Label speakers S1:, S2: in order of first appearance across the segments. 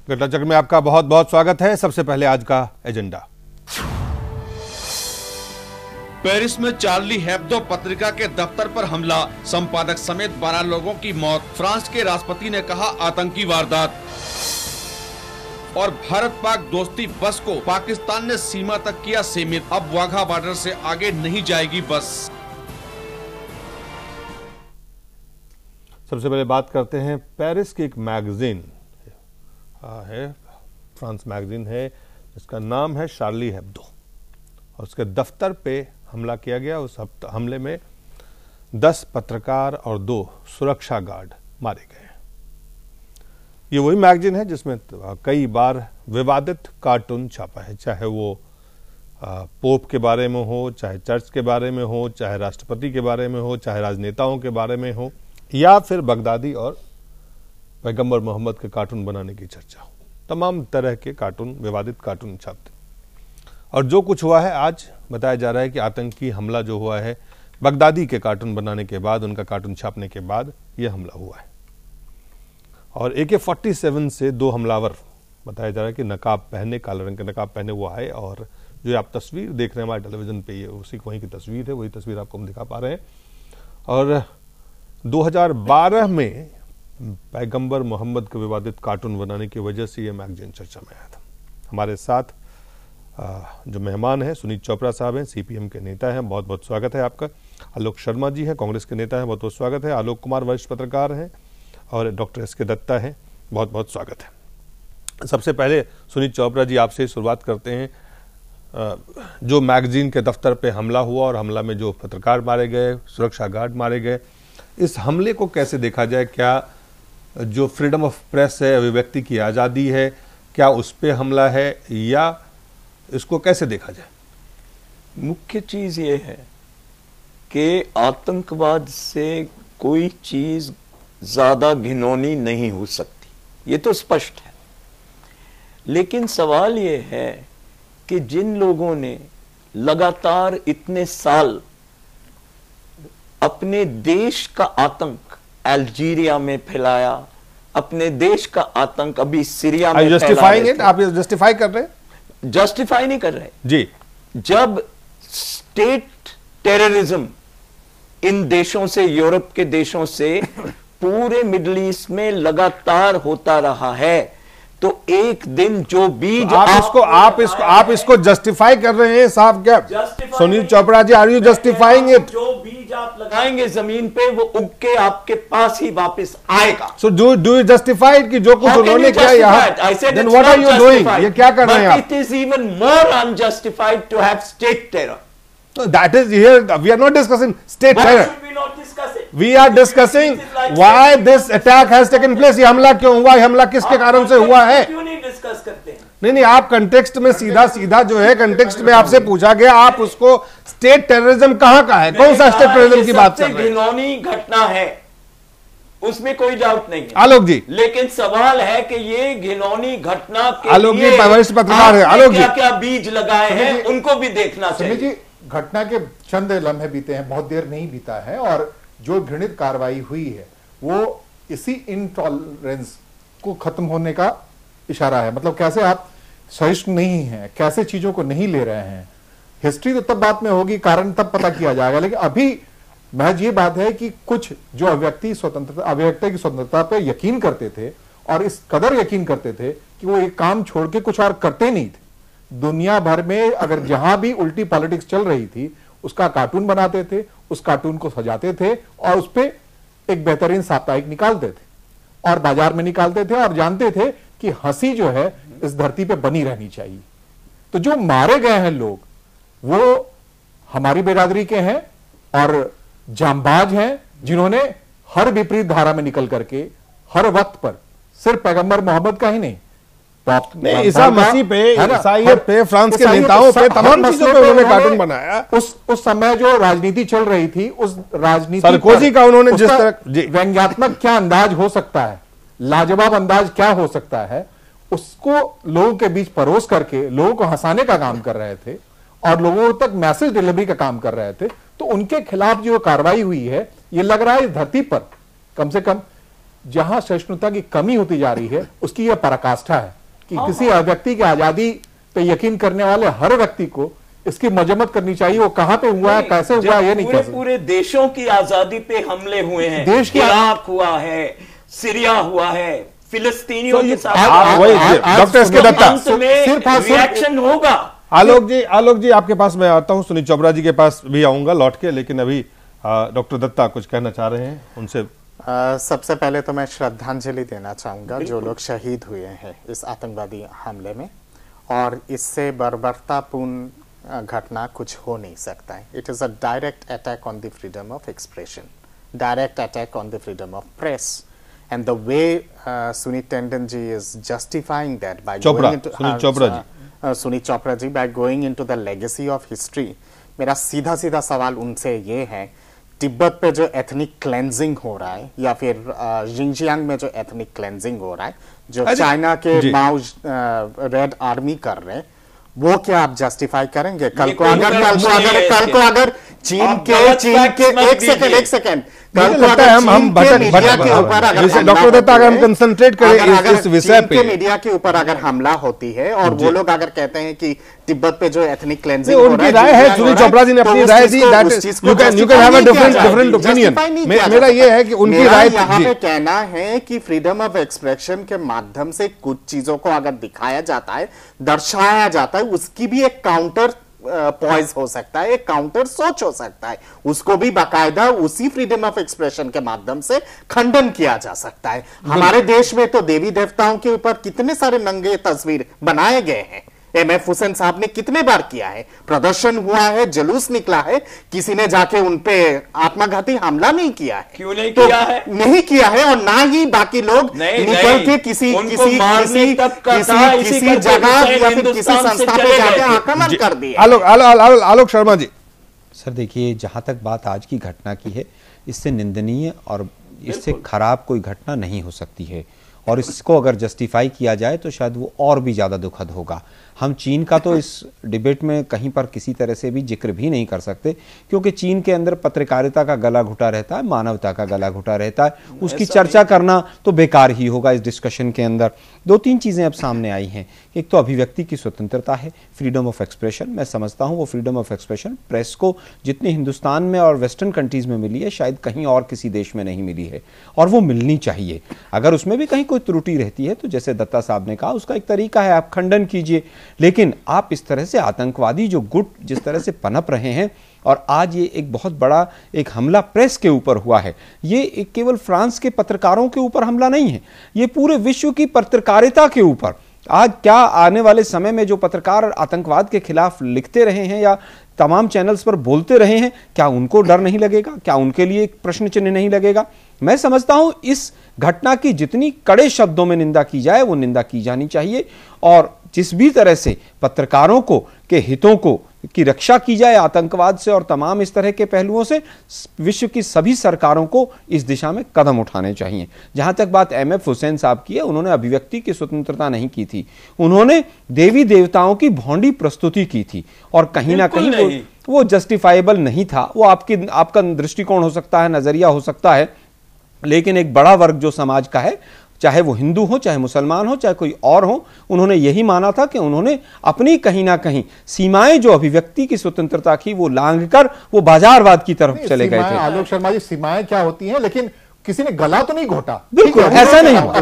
S1: घटना चक्र में आपका बहुत बहुत स्वागत है। सबसे पहले आज का एजेंडा।
S2: पेरिस में चार्ली हेब्दो पत्रिका के दफ्तर पर हमला, संपादक समेत 12 लोगों की मौत। फ्रांस के राष्ट्रपति ने कहा आतंकी वारदात। और भारत पाक दोस्ती बस को पाकिस्तान ने सीमा तक किया सीमित, अब वाघा बॉर्डर से आगे नहीं जाएगी बस।
S1: सबसे पहले बात करते हैं पेरिस की एक मैगजीन है, फ्रांस मैगजीन है, जिसका नाम है शार्ली हेब्दो, और उसके दफ्तर पे हमला किया गया। उस हमले में 10 पत्रकार और 2 सुरक्षा गार्ड मारे गए। ये वही मैगजीन है जिसमें कई बार विवादित कार्टून छापा है, चाहे वो पोप के बारे में हो, चाहे चर्च के बारे में हो, चाहे राष्ट्रपति के बारे में हो, चाहे राजनेताओं के बारे में हो, या फिर बगदादी और पैगंबर मोहम्मद के कार्टून बनाने की चर्चा हो। तमाम तरह के कार्टून, विवादित कार्टून छापते। और जो कुछ हुआ है, आज बताया जा रहा है कि आतंकी हमला जो हुआ है बगदादी के कार्टून बनाने के बाद, उनका कार्टून छापने के बाद यह हमला हुआ है। और AK-47 से 2 हमलावर बताया जा रहा है कि नकाब पहने, काले रंग के नकाब पहने हुआ है। और जो आप तस्वीर देख रहे हैं हमारे टेलीविजन पे, ये उसी वहीं की तस्वीर है, वही तस्वीर आपको हम दिखा पा रहे हैं। और 2012 में पैगंबर मोहम्मद के विवादित कार्टून बनाने की वजह से यह मैगजीन चर्चा में आया था। हमारे साथ जो मेहमान हैं सुनीत चोपड़ा साहब हैं, CPM के नेता हैं, बहुत बहुत स्वागत है आपका। आलोक शर्मा जी हैं, कांग्रेस के नेता हैं, बहुत बहुत स्वागत है। आलोक कुमार वरिष्ठ पत्रकार हैं, और डॉक्टर SK दत्ता हैं, बहुत बहुत स्वागत है। सबसे पहले सुनीत चोपड़ा जी, आपसे ही शुरुआत करते हैं। जो मैगजीन के दफ्तर पे हमला हुआ और हमला में जो पत्रकार मारे गए, सुरक्षा गार्ड मारे गए, इस हमले को कैसे देखा जाए? क्या जो फ्रीडम ऑफ प्रेस है, अभिव्यक्ति की आज़ादी है, क्या उस पे हमला है, या इसको कैसे देखा जाए?
S3: मुख्य चीज ये है कि आतंकवाद से कोई चीज ज्यादा घिनौनी नहीं हो सकती, ये तो स्पष्ट है। लेकिन सवाल ये है कि जिन लोगों ने लगातार इतने साल अपने देश का आतंक अल्जीरिया में फैलाया, अपने देश का आतंक अभी सीरिया में
S1: जस्टिफाइंग इट, आप जस्टिफाई कर रहे हैं?
S3: जस्टिफाई नहीं कर रहे
S1: जी।
S3: जब स्टेट टेररिज्म इन देशों से, यूरोप के देशों से पूरे मिडिल ईस्ट में लगातार होता रहा है, तो एक दिन जो बीज
S1: आप इसको जस्टिफाई कर रहे हैं साहब? क्या Sunil Chopra ji, are you justifying it?
S3: जो बीज आप लगाएंगे जमीन पे, वो उग के आपके पास ही वापस आएगा।
S1: सो डू यू जस्टिफाई कि जो कुछ उन्होंने किया यहाँ, then what are you doing? ये क्या कर रहे हैं आप?
S3: It is even more unjustified to have state terror.
S1: That is here. We are not discussing state terror.
S3: Why should we not discuss it?
S1: We are discussing why this attack has taken place. ये हमला क्यों हुआ? ये हमला किसके कारण से हुआ है?
S3: क्यों नहीं डिस्कस करते हैं?
S1: नहीं, आप कंटेक्स्ट में सीधा जो है, कंटेक्स्ट में आपसे पूछा गया, आप उसको स्टेट टेररिज्म कहाँ का है? कौन सा स्टेट टेररिज्म की बात कर रहे हैं?
S3: घिनौनी घटना है, उसमें कोई डाउट नहीं है।
S1: आलोक जी,
S3: लेकिन सवाल है कि ये घिनौनी घटना के
S1: आलोक जी वरिष्ठ पत्रकार है, आलोक जी
S3: क्या बीज लगाए हैं, उनको भी देखना चाहिए।
S4: घटना के चंद लम्हे बीते हैं, बहुत देर नहीं बीता है, और जो घृणित कार्रवाई हुई है वो इसी इनटॉलरेंस को खत्म होने का इशारा है। मतलब कैसे आप सहिष्णु नहीं हैं, कैसे चीजों को नहीं ले रहे हैं। हिस्ट्री तो तब बात में होगी, कारण तब पता किया जाएगा, लेकिन अभी महज ये बात है कि कुछ जो अभिव्यक्ति की स्वतंत्रता पे यकीन करते थे, और इस कदर यकीन करते थे कि वो एक काम छोड़ के कुछ और करते नहीं थे। दुनिया भर में अगर जहां भी उल्टी पॉलिटिक्स चल रही थी, उसका कार्टून बनाते थे, उस कार्टून को सजाते थे, और उस पर एक बेहतरीन साप्ताहिक निकालते थे और बाजार में निकालते थे, और जानते थे कि हंसी जो है इस धरती पे बनी रहनी चाहिए। तो जो मारे गए हैं लोग, वो हमारी बिरादरी के हैं और जांबाज हैं, जिन्होंने हर विपरीत धारा में निकल करके हर वक्त पर सिर्फ पैगंबर मोहम्मद का ही नहीं,
S1: ईसा मसीह पे, ईसाइयत पे, फ्रांस के नेताओं पे, तमाम चीजों पे उन्होंने कार्टून बनाया।
S4: उस समय जो राजनीति चल रही थी, उस राजनीति
S1: सरकोजी का उन्होंने जिस तरह
S4: व्यंग्यात्मक क्या अंदाज हो सकता है, लाजवाब अंदाज क्या हो सकता है, उसको लोगों के बीच परोस करके लोगों को हंसाने का काम कर रहे थे और लोगों तक मैसेज डिलीवरी का काम कर रहे थे। तो उनके खिलाफ जो कार्रवाई हुई है, ये लग रहा है इस धरती पर कम से कम जहां सहिष्णुता की कमी होती जा रही है उसकी यह पराकाष्ठा है कि किसी व्यक्ति की आजादी पे यकीन करने वाले हर व्यक्ति को इसकी मजम्मत करनी चाहिए। वो कहां पे हुआ है, कैसे हुआ है, ये नहीं कह सकते।
S3: पूरे देशों की आजादी पे हमले हुए हैं,
S4: देश की
S3: इराक हुआ है, सीरिया हुआ है, फिलिस्तीनियों के साथ
S1: डॉक्टर एस के दत्ता
S3: रिएक्शन होगा।
S1: आलोक जी आपके पास मैं आता हूं, सुनील चोपड़ा जी के पास भी आऊंगा लौट के, लेकिन अभी डॉक्टर दत्ता कुछ कहना चाह रहे हैं, उनसे
S5: सबसे पहले तो मैं श्रद्धांजलि देना चाहूंगा जो लोग शहीद हुए हैं इस आतंकवादी हमले में, और इससे बर्बरतापूर्ण घटना कुछ हो नहीं सकता है। It is a direct attack on the freedom of expression, direct attack on the freedom of press, and the way Sunit Tandon ji is justifying that by going into Sunit Chopra ji by going into the legacy of history। मेरा सीधा सीधा सवाल उनसे ये है, तिब्बत पे जो ethnic cleansing हो रहा है या फिर जिंजियांग में जो एथनिक क्लेंजिंग हो रहा है, जो चाइना के माओ रेड आर्मी कर रहे हैं, वो क्या आप जस्टिफाई करेंगे? कल को अगर चीन के एक सेकेंड
S1: डॉक्टर दत्ता अगर हम कंसंट्रेट करें इस विषय पे,
S5: मीडिया के ऊपर अगर हमला होती है और वो लोग अगर कहते हैं कि तिब्बत पे जो एथनिक क्लेंजिंग
S1: उनकी राय है, सुनील चोपड़ा जी ने अपनी राय दी, you can have a different opinion. मेरा ये है कि उनकी राय,
S5: यहाँ पे कहना है कि फ्रीडम ऑफ एक्सप्रेशन के माध्यम से कुछ चीजों को अगर दिखाया जाता है, दर्शाया जाता है, उसकी भी एक काउंटर पॉइज हो सकता है, एक काउंटर सोच हो सकता है, उसको भी बाकायदा उसी फ्रीडम ऑफ एक्सप्रेशन के माध्यम से खंडन किया जा सकता है। हमारे देश में तो देवी देवताओं के ऊपर कितने सारे नंगे तस्वीर बनाए गए हैं, MF हुसैन साहब ने कितने बार किया है, प्रदर्शन हुआ है, जुलूस निकला है, किसी ने जाके उनपे आत्मघाती हमला नहीं किया है।
S3: क्यों नहीं किया है?
S5: नहीं किया है, और ना ही बाकी लोग निकल के किसी जगह या फिर किसी संस्था पे जाके आक्रमण कर दिया।
S1: आलोक शर्मा जी।
S6: सर देखिए, जहां तक बात आज की घटना की है, इससे निंदनीय और इससे खराब कोई घटना नहीं हो सकती है, और इसको अगर जस्टिफाई किया जाए तो शायद वो और भी ज़्यादा दुखद होगा। हम चीन का तो इस डिबेट में कहीं पर किसी तरह से भी जिक्र भी नहीं कर सकते, क्योंकि चीन के अंदर पत्रकारिता का गला घुटा रहता है, मानवता का गला घुटा रहता है, उसकी चर्चा करना तो बेकार ही होगा इस डिस्कशन के अंदर। दो तीन चीज़ें अब सामने आई हैं। एक तो अभिव्यक्ति की स्वतंत्रता है, फ्रीडम ऑफ एक्सप्रेशन। मैं समझता हूँ वो फ्रीडम ऑफ एक्सप्रेशन प्रेस को जितनी हिंदुस्तान में और वेस्टर्न कंट्रीज़ में मिली है, शायद कहीं और किसी देश में नहीं मिली है, और वो मिलनी चाहिए। अगर उसमें भी कहीं कोई त्रुटि रहती है तो जैसे दत्ता साहब ने कहा, उसका एक तरीका है, आप खंडन कीजिए, लेकिन आप इस तरह से आतंकवादी जो गुट जिस तरह से पनप रहे हैं, और आज ये एक बहुत बड़ा एक हमला प्रेस के ऊपर हुआ है, ये एक केवल फ्रांस के पत्रकारों के ऊपर हमला नहीं है, ये पूरे विश्व की पत्रकारिता के ऊपर। आज क्या आने वाले समय में जो पत्रकार आतंकवाद के खिलाफ लिखते रहे हैं या तमाम चैनल्स पर बोलते रहे हैं, क्या उनको डर नहीं लगेगा? क्या उनके लिए एक प्रश्न चिन्ह नहीं लगेगा? मैं समझता हूं इस घटना की जितनी कड़े शब्दों में निंदा की जाए वो निंदा की जानी चाहिए, और जिस भी तरह से पत्रकारों को के हितों को की रक्षा की जाए आतंकवाद से और तमाम इस तरह के पहलुओं से, विश्व की सभी सरकारों को इस दिशा में कदम उठाने चाहिए। जहां तक बात MF हुसैन साहब की है, उन्होंने अभिव्यक्ति की स्वतंत्रता नहीं की थी, उन्होंने देवी देवताओं की भौंडी प्रस्तुति की थी, और कहीं ना कहीं वो जस्टिफाइबल नहीं था। वो आपका दृष्टिकोण हो सकता है, नजरिया हो सकता है, लेकिन एक बड़ा वर्ग जो समाज का है, चाहे वो हिंदू हो, चाहे मुसलमान हो, चाहे कोई और हो, उन्होंने यही माना था कि उन्होंने अपनी कहीं ना कहीं सीमाएं जो अभिव्यक्ति की स्वतंत्रता की वो लांघकर वो बाजारवाद की तरफ चले गए थे।
S4: आलोक शर्मा जी, सीमाएं क्या होती हैं, लेकिन किसी ने गला तो नहीं घोटा।
S1: बिल्कुल ऐसा नहीं हुआ,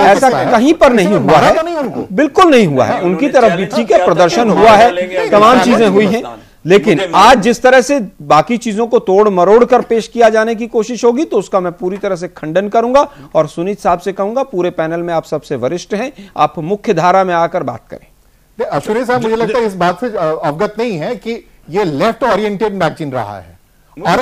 S1: ऐसा कहीं पर नहीं हुआ है, बिल्कुल नहीं हुआ है। उनकी तरफ भी ठीक है, प्रदर्शन हुआ है, तमाम चीजें हुई हैं, लेकिन आज जिस तरह से बाकी चीजों को तोड़ मरोड़ कर पेश किया जाने की कोशिश होगी तो उसका मैं पूरी तरह से खंडन करूंगा, और सुनीत साहब से कहूंगा, पूरे पैनल में आप सबसे वरिष्ठ हैं, आप मुख्य धारा में आकर बात करें।
S4: अश्विनी साहब, मुझे लगता है इस बात से अवगत नहीं है कि ये लेफ्ट ओरिएंटेड मैगजीन रहा है, और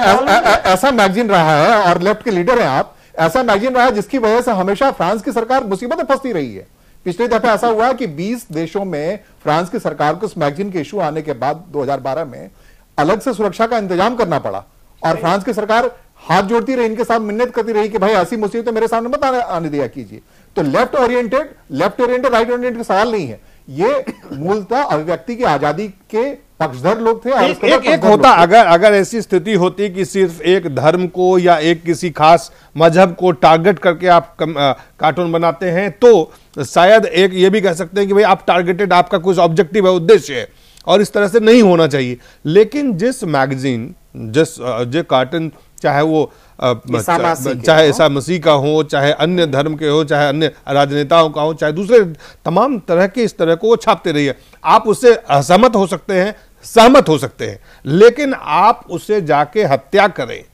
S4: ऐसा मैगजीन रहा है, और लेफ्ट के लीडर हैं आप, ऐसा मैगजीन रहा है जिसकी वजह से हमेशा फ्रांस की सरकार मुसीबत में फंसती रही है। पिछले दफे ऐसा हुआ कि 20 देशों में फ्रांस की सरकार को इस मैगजीन के इशू आने के बाद 2012 में अलग से सुरक्षा का इंतजाम करना पड़ा, और फ्रांस की सरकार हाथ जोड़ती रही, इनके साथ मिन्नत करती रही कि भाई ऐसी मुसीबत मेरे सामने मत आने दिया कीजिए। तो लेफ्ट ओरिएंटेड, राइट ओरिएंटेड का सवाल नहीं है, ये मूलतः अभिव्यक्ति की आजादी के पक्षधर लोग थे और उसके बाद
S1: एक
S4: पक्षधर
S1: होता,
S4: लोग थे।
S1: अगर ऐसी स्थिति होती कि सिर्फ एक धर्म को या एक किसी खास मजहब को टारगेट करके आप कार्टून बनाते हैं, तो शायद एक ये भी कह सकते हैं कि भाई आप टारगेटेड, आपका कुछ ऑब्जेक्टिव है, उद्देश्य है, और इस तरह से नहीं होना चाहिए। लेकिन जिस मैगजीन, जो कार्टून, चाहे वो चाहे ईसा मसीह का हो, चाहे अन्य धर्म के हो, चाहे अन्य राजनेताओं का हो, चाहे दूसरे तमाम तरह के, इस तरह को वो छापते रहिए। आप उससे असहमत हो सकते हैं, सहमत हो सकते हैं, लेकिन आप उसे जाके हत्या करें,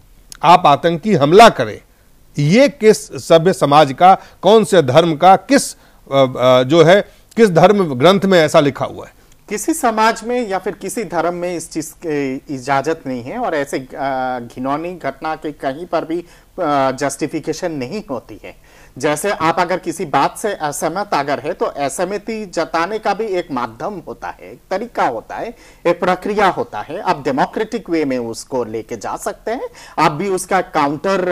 S1: आप आतंकी हमला करें, ये किस सभ्य समाज का, कौन से धर्म का, किस धर्म ग्रंथ में ऐसा लिखा हुआ है?
S5: किसी समाज में या फिर किसी धर्म में इस चीज की इजाजत नहीं है, और ऐसे घिनौनी घटना के कहीं पर भी जस्टिफिकेशन नहीं होती है। जैसे आप अगर किसी बात से असहमत अगर है, तो असहमति जताने का भी एक माध्यम होता है, एक तरीका होता है, एक प्रक्रिया होता है। आप डेमोक्रेटिक वे में उसको लेके जा सकते हैं, आप भी उसका काउंटर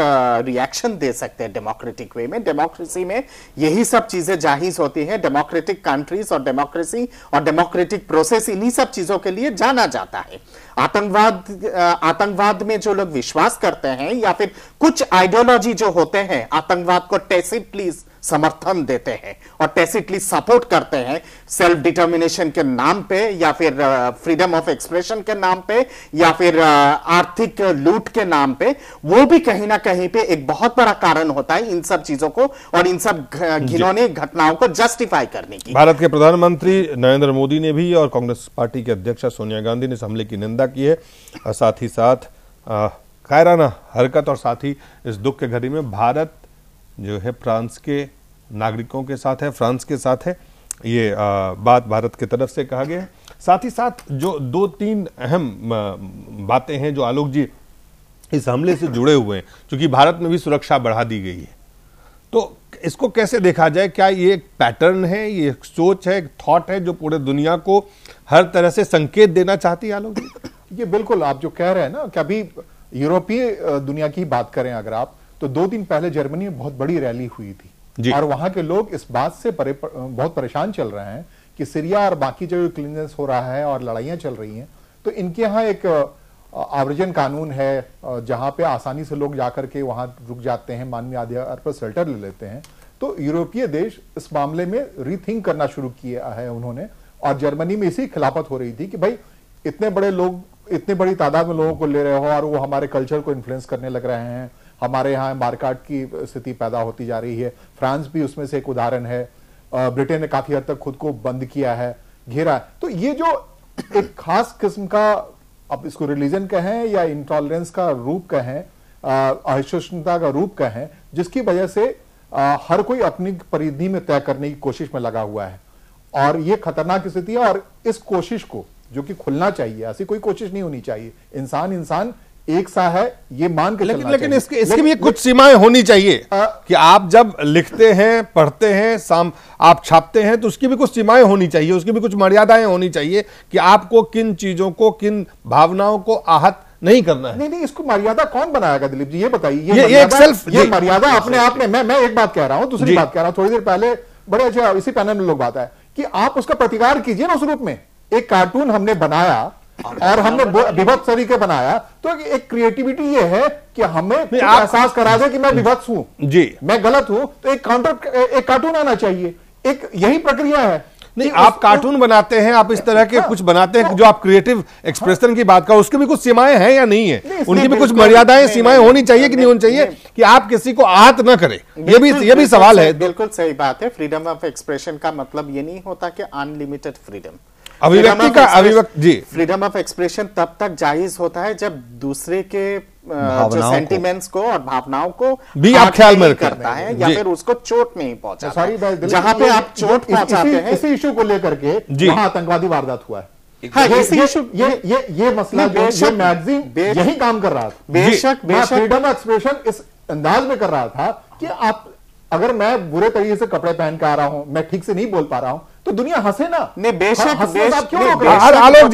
S5: रिएक्शन दे सकते हैं डेमोक्रेटिक वे में। डेमोक्रेसी में यही सब चीजें जाहिज होती हैं। डेमोक्रेटिक कंट्रीज और डेमोक्रेसी और डेमोक्रेटिक प्रोसेस, इन्हीं सब चीजों के लिए जाना जाता है। आतंकवाद में जो लोग विश्वास करते हैं, या फिर कुछ आइडियोलॉजी जो होते हैं, आतंकवाद को टैसिटली समर्थन देते हैं और टैसिटली सपोर्ट करते हैं, सेल्फ डिटर्मिनेशन के नाम पे, या फिर फ्रीडम ऑफ एक्सप्रेशन के नाम पे, या फिर आर्थिक लूट के नाम पे, वो भी कहीं ना कहीं पे एक बहुत बड़ा कारण होता है इन सब चीजों को और इन सब घिनौनी घटनाओं को जस्टिफाई करने की।
S1: भारत के प्रधानमंत्री नरेंद्र मोदी ने भी और कांग्रेस पार्टी के अध्यक्ष सोनिया गांधी ने इस हमले की निंदा की है, और साथ ही साथ कायराना हरकत, और साथ ही इस दुख के घड़ी में भारत जो है फ्रांस के नागरिकों के साथ है, फ्रांस के साथ है, ये बात भारत की तरफ से कहा गया है। साथ ही साथ जो 2-3 अहम बातें हैं जो आलोक जी इस हमले से जुड़े हुए हैं, क्योंकि भारत में भी सुरक्षा बढ़ा दी गई है, तो इसको कैसे देखा जाए? क्या ये एक पैटर्न है, ये एक सोच है, एक थॉट है जो पूरे दुनिया को हर तरह से संकेत देना चाहती है आलोक जी?
S4: ये बिल्कुल आप जो कह रहे हैं ना कि अभी यूरोपीय दुनिया की बात करें अगर आप, तो 2 दिन पहले जर्मनी में बहुत बड़ी रैली हुई थी, और वहां के लोग इस बात से बहुत परेशान चल रहे हैं कि सीरिया और बाकी जो क्लीनेस हो रहा है और लड़ाइयां चल रही हैं, तो इनके यहाँ एक आव्रजन कानून है जहां पे आसानी से लोग जाकर के वहां रुक जाते हैं, मानवीय आधार पर शेल्टर ले लेते हैं। तो यूरोपीय देश इस मामले में रीथिंक करना शुरू किया है उन्होंने, और जर्मनी में इसी खिलाफत हो रही थी कि भाई इतने बड़े लोग, इतने बड़ी तादाद में लोगों को ले रहे हो और वो हमारे कल्चर को इन्फ्लुएंस करने लग रहे हैं, हमारे यहाँ मारकाट की स्थिति पैदा होती जा रही है। फ्रांस भी उसमें से एक उदाहरण है। ब्रिटेन ने काफी हद तक खुद को बंद किया है, घेरा है। तो ये जो एक खास किस्म का, अब इसको रिलीजन कहें या इंटॉलरेंस का रूप कहें, असहिष्णुता का रूप कहें, जिसकी वजह से हर कोई अपनी परिधि में तय करने की कोशिश में लगा हुआ है, और ये खतरनाक स्थिति है। और इस कोशिश को जो कि खुलना चाहिए, ऐसी कोई कोशिश नहीं होनी चाहिए। इंसान एक सा है, ये मान के चलना
S1: लेकिन
S4: चाहिए।
S1: इसकी भी कुछ सीमाएं होनी चाहिए कि आप जब लिखते हैं, पढ़ते हैं, आप छापते हैं, तो उसकी भी कुछ सीमाएं होनी चाहिए, उसकी भी कुछ मर्यादाएं होनी चाहिए कि आपको किन चीजों को, किन भावनाओं को आहत नहीं करना है।
S4: नहीं, इसको मर्यादा कौन बनाएगा दिलीप जी, ये बताइए।
S1: ये
S4: मर्यादा अपने आप में, मैं एक बात कह रहा हूं, दूसरी बात कह रहा हूं। थोड़ी देर पहले बड़े अच्छा इसी पैनल में लोग बात है कि आप उसका प्रतिकार कीजिए ना उस रूप में। एक कार्टून हमने बनाया और हमने विभत्स तरीके बनाया, तो एक क्रिएटिविटी ये है कि हमें एहसास करा दे कि मैं विभत्स हूं जी, मैं गलत हूं, तो एक कार्टून आना चाहिए। एक यही प्रक्रिया है।
S1: नहीं, आप कार्टून बनाते हैं, आप इस तरह के कुछ बनाते हैं जो आप क्रिएटिव एक्सप्रेशन की बात करो, उसकी भी कुछ सीमाएं हैं या नहीं है? उनकी भी कुछ मर्यादाएं, सीमाएं होनी चाहिए कि नहीं होनी चाहिए कि आप किसी को आहत न करें? ये भी सवाल है।
S5: बिल्कुल सही बात है। फ्रीडम ऑफ एक्सप्रेशन का मतलब ये नहीं होता कि अनलिमिटेड फ्रीडम,
S1: अभिव्यक्ति जी,
S5: फ्रीडम ऑफ एक्सप्रेशन तब तक जायज होता है जब दूसरे के जो सेंटिमेंट्स को और भावनाओं को
S1: भी आप ख्याल में
S5: करता है, या फिर उसको चोट नहीं पहुंचाता है। जहां पे आप चोट पहुंचाते हैं,
S4: इसी इशू को लेकर के वहां आतंकवादी वारदात हुआ है।
S5: हाँ,
S4: ये मसला ये मैगजीन यही काम कर रहा था।
S5: बेशक
S4: फ्रीडम ऑफ एक्सप्रेशन इस अंदाज में कर रहा था कि आप, अगर मैं बुरे तरीके से कपड़े पहन के आ रहा हूं, मैं ठीक से नहीं बोल पा रहा हूं, तो दुनिया हंसे ना।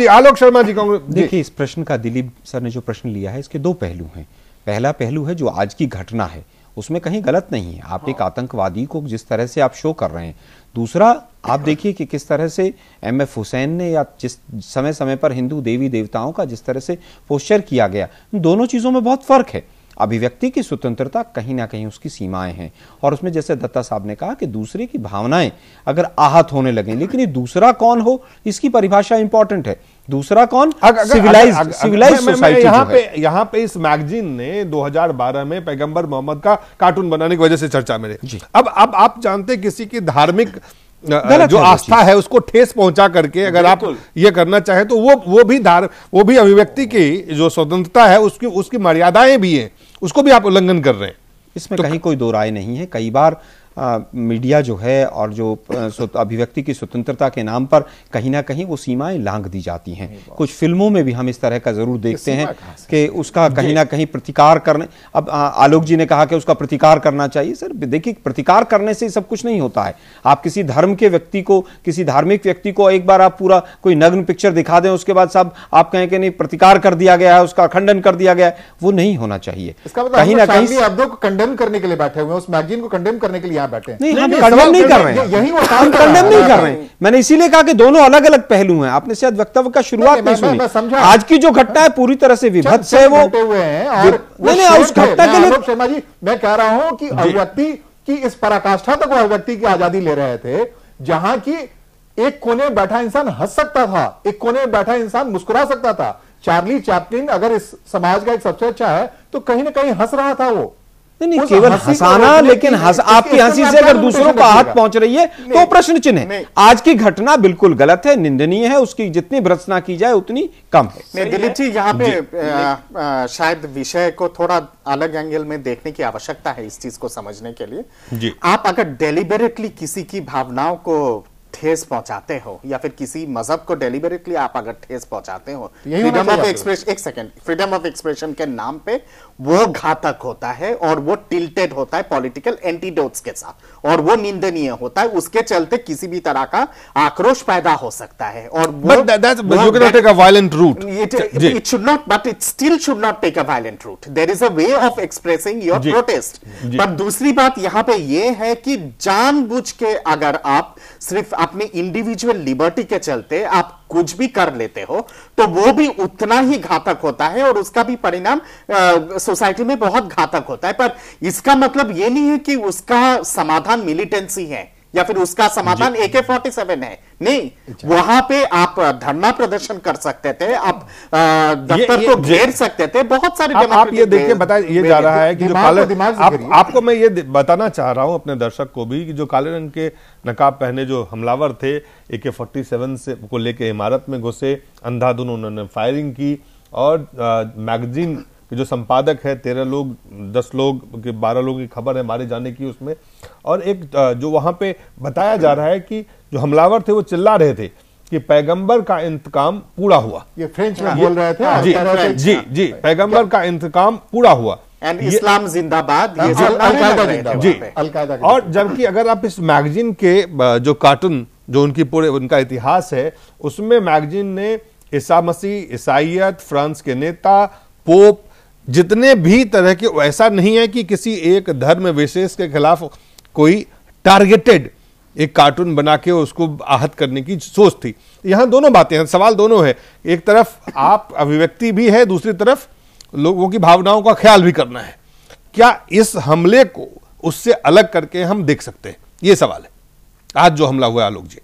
S1: आलोक शर्मा जी, कांग्रेस।
S6: देखिए, इस प्रश्न का दिलीप सर ने जो प्रश्न लिया है, इसके 2 पहलू हैं। पहला पहलू है जो आज की घटना है, उसमें कहीं गलत नहीं है, आप एक आतंकवादी को जिस तरह से आप शो कर रहे हैं। दूसरा, आप देखिए कि किस तरह से MF हुसैन ने या जिस समय समय पर हिंदू देवी देवताओं का जिस तरह से पोस्चर किया गया, दोनों चीज़ों में बहुत फर्क है। अभिव्यक्ति की स्वतंत्रता कहीं ना कहीं उसकी सीमाएं हैं, और उसमें जैसे दत्ता साहब ने कहा कि दूसरे की भावनाएं अगर आहत होने लगें, लेकिन ये दूसरा कौन हो इसकी परिभाषा इंपॉर्टेंट है। दूसरा कौन? Civilised society.
S1: यहाँ पे इस मैगजीन ने 2012 में पैगंबर मोहम्मद का कार्टून बनाने की वजह से चर्चा में रही। अब आप जानते किसी की धार्मिक जो आस्था है उसको ठेस पहुंचा करके अगर आप ये करना चाहें तो वो भी अभिव्यक्ति की जो स्वतंत्रता है उसकी मर्यादाएं भी हैं, उसको भी आप उल्लंघन कर रहे हैं।
S6: इसमें कहीं कोई दो राय नहीं है। कई बार मीडिया जो है और जो अभिव्यक्ति की स्वतंत्रता के नाम पर कहीं ना कहीं वो सीमाएं लांघ दी जाती हैं। कुछ फिल्मों में भी हम इस तरह का जरूर देखते हैं कि उसका कहीं ना कहीं प्रतिकार करने। अब आलोक जी ने कहा कि उसका प्रतिकार करना चाहिए। सर देखिए, प्रतिकार करने से सब कुछ नहीं होता है। आप किसी धर्म के व्यक्ति को, किसी धार्मिक व्यक्ति को एक बार आप पूरा कोई नग्न पिक्चर दिखा दें, उसके बाद साहब आप कहें कि नहीं प्रतिकार कर दिया गया है, उसका खंडन कर दिया गया है, वो नहीं होना चाहिए।
S4: कहीं ना कहीं अब्दो को कंडेम करने के लिए बैठे हुए हैं, उस मैगजीन को कंडेम करने के लिए बैठे हैं।
S6: नहीं, हम कंडेम नहीं कर रहे हैं, हम कंडेम नहीं कर रहे हैं। मैंने इसीलिए कहा कि दोनों अलग अलग पहलू हैं। आपने शायद वक्तव्य का शुरुआत नहीं सुनी। आज की जो घटना है पूरी तरह से विभत्स है। वो
S4: मैंने उस घटना के लिए शर्मा जी मैं कह रहा हूं कि अभिव्यक्ति की इस पराकाष्ठा तक वो अभिव्यक्ति की आजादी ले रहे थे, जहां की एक कोने में बैठा इंसान हंस सकता था, एक कोने में बैठा इंसान मुस्कुरा सकता था। चार्ली चैपलिन अगर इस समाज का एक सबसे अच्छा है तो कहीं ना कहीं हंस रहा था। वो
S6: नहीं केवल हंसाना, लेकिन आपकी हंसी से अगर दूसरों को आहत पहुंच रही है तो प्रश्न चिन्ह है। आज की घटना बिल्कुल गलत है, निंदनीय है। उसकी जितनी भर्त्सना की जाए उतनी कम है।
S5: दिलीप जी, यहाँ पे शायद विषय को थोड़ा अलग एंगल में देखने की आवश्यकता है इस चीज को समझने के लिए। आप अगर डेलिबरेटली किसी की भावनाओं को ठेस पहुंचाते हो या फिर किसी मजहब को डेलिबरेटली आप अगर ठेस पहुंचाते हो, फ्रीडम ऑफ एक्सप्रेशन, एक सेकंड, फ्रीडम ऑफ एक्सप्रेशन के नाम पे वो घातक होता है और वो टिल्टेड होता है पॉलिटिकल एंटीडोट्स के साथ, और वो निंदनीय होता है। उसके चलते किसी भी तरह का आक्रोश पैदा हो सकता है। और it should not, but it still should not take a violent route. There is a way of expressing your protest. पर दूसरी बात यहां पे ये है कि जानबूझ के अगर आप सिर्फ अपनी इंडिविजुअल लिबर्टी के चलते आप कुछ भी कर लेते हो तो वो भी उतना ही घातक होता है और उसका भी परिणाम सोसाइटी में बहुत घातक होता है। पर इसका मतलब ये नहीं है कि उसका समाधान मिलिटेंसी है या फिर उसका समाधान AK-47 है। नहीं, वहां पे आप धरना प्रदर्शन कर सकते थे, आप दफ्तर को घेर सकते थे, बहुत सारे।
S1: आप ये देखिए बताइए, ये जा रहा है कि जो काले, आपको मैं ये बताना चाह रहा हूं अपने दर्शक को भी कि जो काले रंग के नकाब पहने जो हमलावर थे AK-47 से को लेके इमारत में घुसे, अंधाधुन उन्होंने फायरिंग की, और मैगजीन के जो संपादक है 13 लोग 10 लोग 12 लोगों की खबर है मारे जाने की उसमें। और एक जो वहां पे बताया जा रहा है कि जो हमलावर थे वो चिल्ला रहे थे कि पैगंबर का इंतकाम पूरा हुआ।
S4: ये फ्रेंच में बोल रहे थे।
S1: जी, पैगंबर का इंतकाम पूरा हुआ,
S5: इस्लाम जिंदाबाद,
S1: अलकायदा। और जबकि अगर आप इस मैगजीन के जो कार्टून जो उनका इतिहास है उसमें मैगजीन ने ईसा मसीह, ईसाइयत, फ्रांस के नेता, पोप, जितने भी तरह के, ऐसा नहीं है कि किसी एक धर्म विशेष के खिलाफ कोई टारगेटेड एक कार्टून बना के उसको आहत करने की सोच थी। यहां दोनों बातें हैं, सवाल दोनों है। एक तरफ आप अभिव्यक्ति भी है, दूसरी तरफ लोगों की भावनाओं का ख्याल भी करना है। क्या इस हमले को उससे अलग करके हम देख सकते हैं? ये सवाल है आज जो हमला हुआ। आलोक जी